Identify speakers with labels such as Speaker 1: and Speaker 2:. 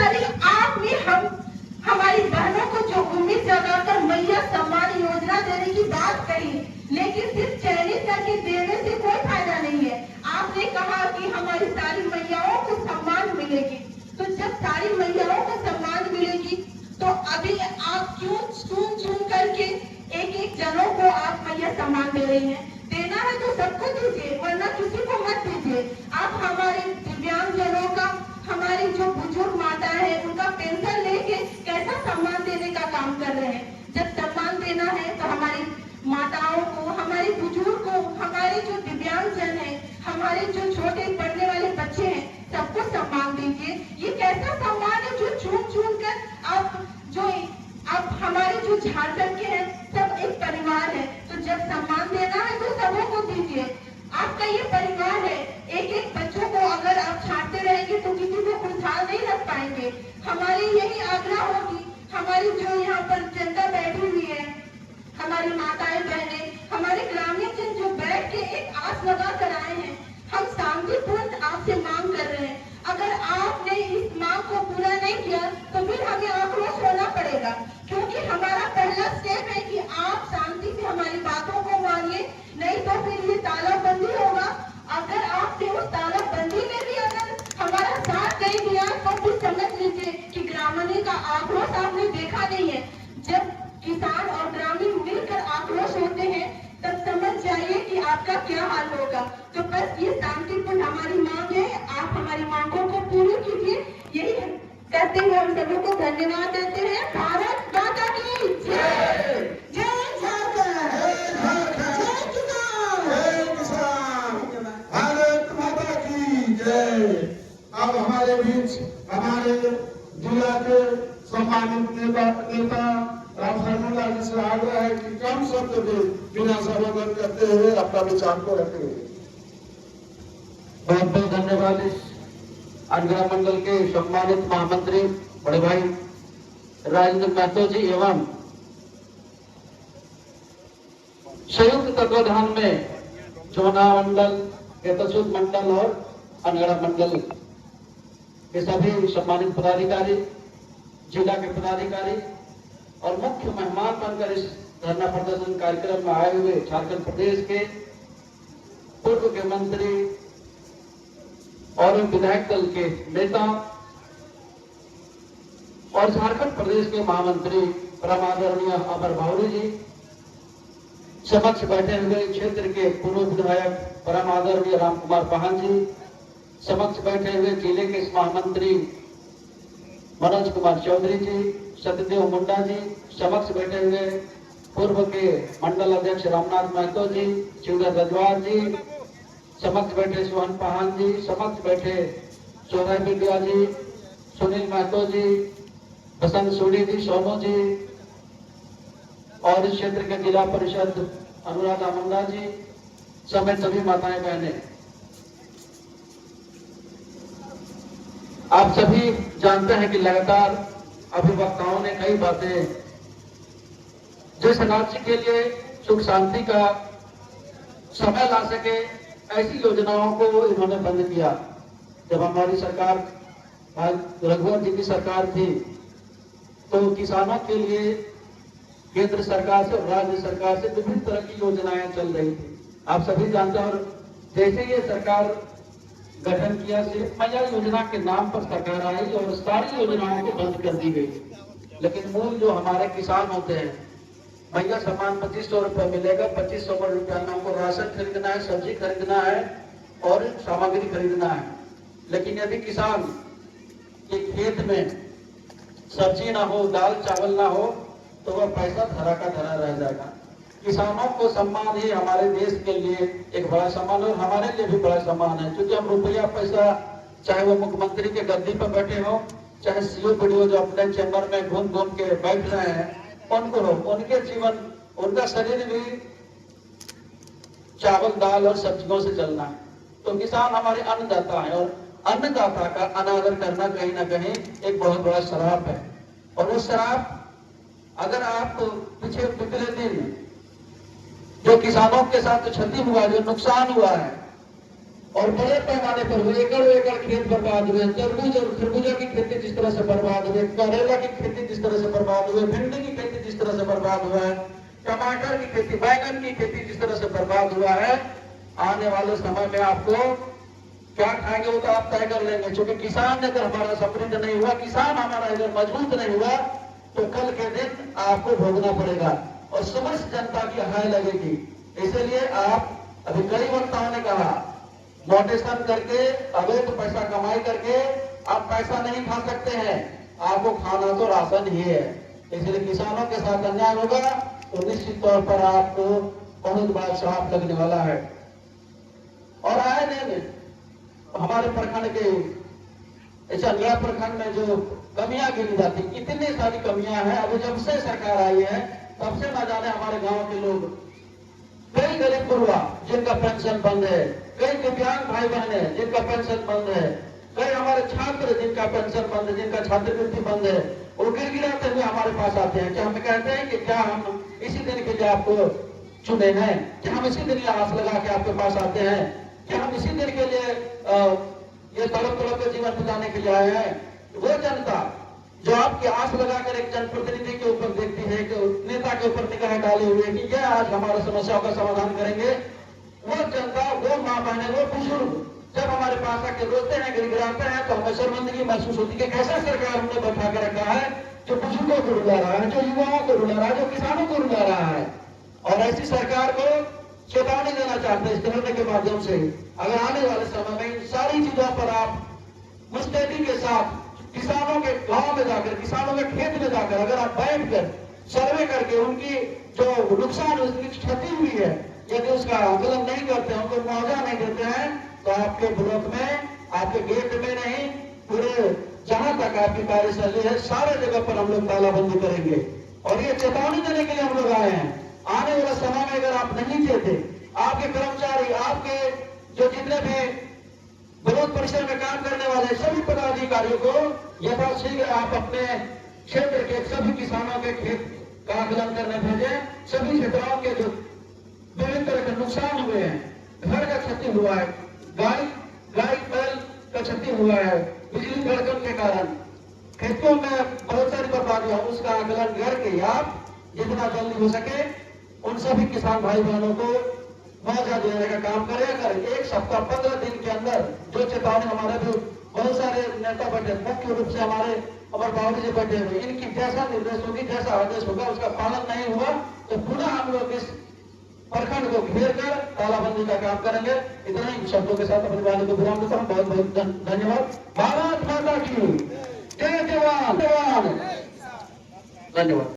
Speaker 1: खाली आपने हमारी बहनों को जो उम्मीद जगाकर मैया सम्मान योजना देने की बात कही, लेकिन सिर्फ चयनित करके देने से कोई फायदा नहीं है। आपने कहा कि हमारी सारी मैयाओं को सम्मान मिलेगी, तो जब सारी मैयाओं को सम्मान मिलेगी तो अभी आप क्यों चुन करके एक जनों को आप मैया सम्मान दे रही हैं? देना है तो सबको दीजिए, वरना किसी को मत दीजिए। आप हमारे दिव्यांग जनों का, हमारी जो बुजुर्ग माता है उनका पेंशन लेके कैसा सम्मान देने का काम कर रहे हैं? जब सम्मान देना है तो हमारी माताओं को, हमारे बुजुर्ग को, हमारे जो दिव्यांग जन है, हमारे जो छोटे पढ़ने वाले बच्चे हैं, सबको सम्मान दीजिए। ये कैसा सम्मान है जो चुन कर आप हमारे जो झारखंड के हैं सब एक परिवार है, तो जब सम्मान देना है तो सबों को दीजिए। आपका ये परिवार है, एक बच्चों को अगर आप छांटते रहेंगे तो किसी को खुशहाल नहीं रख पाएंगे। हमारी यही आग्रह होगी, हमारी जो यहाँ पर जनता बैठी हुई है, हमारी माताएं बहनें, हमारे ग्रामीण जन जो बैठ के एक आस लगा कर आए हैं, हम शांतिपूर्ण आपसे मांग कर रहे हैं। अगर आपने इस मांग को पूरा नहीं किया तो फिर हमें आक्रोश होना पड़ेगा, क्योंकि हमारा पहला स्टेप है कि आप शांति से हमारी बातों को मानिए, नहीं तो फिर ये तालाबंदी होगा। अगर आपने उस तालाबंदी में भी अगर हमारा साथ नहीं दिया तो फिर समझ लीजिए कि ग्रामीण का आक्रोश आपने देखा नहीं है। जब किसान और ग्रामीण मिलकर आक्रोश होते हैं तब समझ जाइए कि आपका क्या हाल होगा। तो बस ये शांतिपूर्ण हमारी मांग है, आप हमारी मांगों को पूरी कीजिए। यही कहते हुए हम सभी को धन्यवाद देते हैं। भारत माता की जय, जय झारखंड, जय किसान,
Speaker 2: भारत माता की जय। अब हमारे बीच हमारे जिला के सम्मानित नेता राम शर्मा जी से आग्रह है कि कम शब्द भी बिना संबोधन करते हुए अपना विचार को रखें।
Speaker 3: बहुत बहुत धन्यवाद। इस अनुग्रह मंडल के सम्मानित महामंत्री बड़े भाई राजेंद्र महतो जी एवं संयुक्त तत्वाधान में चोना मंडल, केतसुद मंडल और अनुग्रह मंडल के सभी सम्मानित पदाधिकारी, जिला के पदाधिकारी और मुख्य मेहमान बनकर इस धरना प्रदर्शन कार्यक्रम में आए हुए झारखंड प्रदेश के पूर्व मुख्यमंत्री और विधायक दल के नेता और झारखंड प्रदेश के महामंत्री परम आदरणीय अमर भावरी जी, समक्ष बैठे हुए क्षेत्र के पूर्व विधायक परम आदरणीय राम कुमार पाहन जी, समक्ष बैठे हुए जिले के महामंत्री मनोज कुमार चौधरी जी, सत्यदेव मुंडा जी, समक्ष बैठे हुए पूर्व के मंडल अध्यक्ष रामनाथ महतो जी, शिवधर रजवार जी, समक्ष बैठे सोहन पाहन जी, समक्ष बैठे चौधरी बिटिया जी, सुनील महतो जी, बसंत सोडी जी, सोनू जी और इस क्षेत्र के जिला परिषद अनुराधा मुंडा जी समेत सभी माताएं बहनें, आप सभी जानते हैं कि लगातार अभिवक्ताओं ने कई बातें जिस राज्य के लिए सुख शांति का समय ला सके ऐसी योजनाओं को इन्होंने बंद किया। जब हमारी सरकार रघुवर जी की सरकार थी तो किसानों के लिए केंद्र सरकार से और राज्य सरकार से विभिन्न तरह की योजनाएं चल रही थी, आप सभी जानते हैं। और जैसे ये सरकार गठन किया, सिर्फ मैया योजना के नाम पर सरकार आई और सारी योजनाओं को बंद कर दी गई। लेकिन मूल जो हमारे किसान होते हैं, मैया सम्मान 2500 रुपये मिलेगा, 2500 रुपया में हमको राशन खरीदना है, सब्जी खरीदना है और सामग्री खरीदना है। लेकिन यदि किसान के खेत में सब्जी ना हो, दाल चावल ना हो तो वह पैसा धरा का धरा रह जाएगा। किसानों को सम्मान ही हमारे देश के लिए एक बड़ा सम्मान और हमारे लिए भी बड़ा सम्मान है, क्योंकि हम रुपया पैसा, चाहे वो मुख्यमंत्री के गद्दी पर बैठे हो, चाहे सीओ वीडियो जो अपने चैम्बर में घूम घूम के बैठ रहे हैं, उनको हो, उनके जीवन, उनका शरीर भी चावल दाल और सब्जियों से चलना है। तो किसान हमारे अन्नदाता है और अन्नदाता का अनादर करना कहीं ना कहीं एक बहुत बड़ा श्राप है। और वो श्राप अगर आप पिछले दिन जो किसानों के साथ क्षति हुआ, जो नुकसान हुआ है और बड़े पैमाने पर हुए, एकड़ एकड़ खेत बर्बाद हुए, तरबूज और खरबूजा की खेती जिस तरह तरह से बर्बाद हुए, करेला की खेती जिस तरह से बर्बाद हुए, भिंडी की खेती जिस तरह से बर्बाद हुआ है, टमाटर की खेती, बैंगन की खेती जिस तरह से बर्बाद हुआ है, आने वाले समय में आपको क्या खाएंगे वो तो आप तय कर लेंगे। क्योंकि किसान अगर हमारा समृद्ध नहीं हुआ, किसान हमारा अगर मजबूत नहीं हुआ, तो कल के दिन आपको भोगना पड़ेगा और समस्त जनता की हाय लगेगी। इसलिए आप, अभी कई वक्ताओं ने कहा, मोटेशन करके अवैध पैसा कमाई करके आप पैसा नहीं खा सकते हैं, आपको खाना तो राशन ही है। इसलिए किसानों के साथ अन्याय होगा तो निश्चित तौर पर आपको बहुत बड़ा श्राप लगने वाला है। और आए दिन हमारे प्रखंड के चंद्रा प्रखंड में जो कमियां गिनी जाती, कितनी सारी कमियां हैं। अभी जब से सरकार आई है तब से न जाने हमारे गांव के लोग, कई गरीब गुरुआ जिनका पेंशन बंद है, कई दिव्यांग भाई बहन है जिनका पेंशन बंद है, कई हमारे छात्र जिनका पेंशन बंद है, जिनका छात्रवृत्ति बंद है, वो गिड़गिड़ाते हुए हमारे पास आते हैं कि हमें कहते हैं कि क्या हम इसी दिन के लिए आपको चुने हैं, क्या हम इसी दिन आस लगा के आपके पास आते हैं, क्या हम इसी दिन के लिए ये तड़प तड़प के जीवन बिताने के लिए आए हैं। वो जनता जो आपकी आस लगाकर एक जनप्रतिनिधि के ऊपर देखती है, कि नेता के ऊपर निगाह डाले हुए कि ये आज हमारी समस्याओं का समाधान करेंगे, वो जनता, वो माँ बहने, वो बुजुर्ग जब हमारे पास आके रोते हैं, गिड़गिड़ाते हैं, तो हमें शर्मिंदगी महसूस होती है कि कैसा सरकार हमने बैठा के रखा है जो बुजुर्गों को रुला रहा है, जो युवाओं को रुला रहा है, जो किसानों को रुला रहा है। और ऐसी सरकार को चेतावनी देना चाहते हैं इस निर्णय के माध्यम से, अगर आने वाले समय में इन सारी चीजों पर आप मुस्तैदी के साथ किसानों के गांव में जाकर, किसानों के खेत में जाकर अगर आप बैठकर सर्वे करके उनकी जो नुकसान, उसकी क्षति हुई है, यदि उसका आकलन नहीं करते हैं, उनको मुआवजा नहीं देते हैं, तो आपके ब्लॉक में, आपके गेट में नहीं, पूरे जहां तक आपकी कार्यशैली है सारे जगह पर हम लोग तालाबंदी करेंगे। और ये चेतावनी देने के लिए हम लोग आए हैं। आने वाले समय में अगर आप नहीं देते, आपके कर्मचारी, आपके जो जितने भी विरोध परिसर में काम करने वाले सभी पदाधिकारियों को यथाशीघ्र आप अपने क्षेत्र के सभी किसानों के खेत का आकलन करने भेजें। सभी क्षेत्रों के जो विभिन्न तरह के नुकसान हुए हैं, घर का क्षति हुआ है, गाय बैल का क्षति हुआ है, बिजली धड़कन के कारण खेतों में बहुत सारी बर्बादी है, उसका आकलन करके आप जितना जल्दी हो सके उन सभी किसान भाई बहनों को मुआवजा देने का काम करें। अगर एक सप्ताह 15 दिन के अंदर जो चेतावनी, हमारे भी बहुत सारे नेता बैठे, मुख्य रूप से हमारे अमर बाबू जी बैठे हुए, इनकी जैसा निर्देश होगी, जैसा आदेश होगा, उसका पालन नहीं हुआ तो पुनः हम लोग इस प्रखंड को घेर कर तालाबंदी का काम करेंगे। इतना ही शब्दों के साथ अपनी वाणी को विराम देता हूँ। बहुत बहुत धन्यवाद। भारत माता की जय। जवान। धन्यवाद।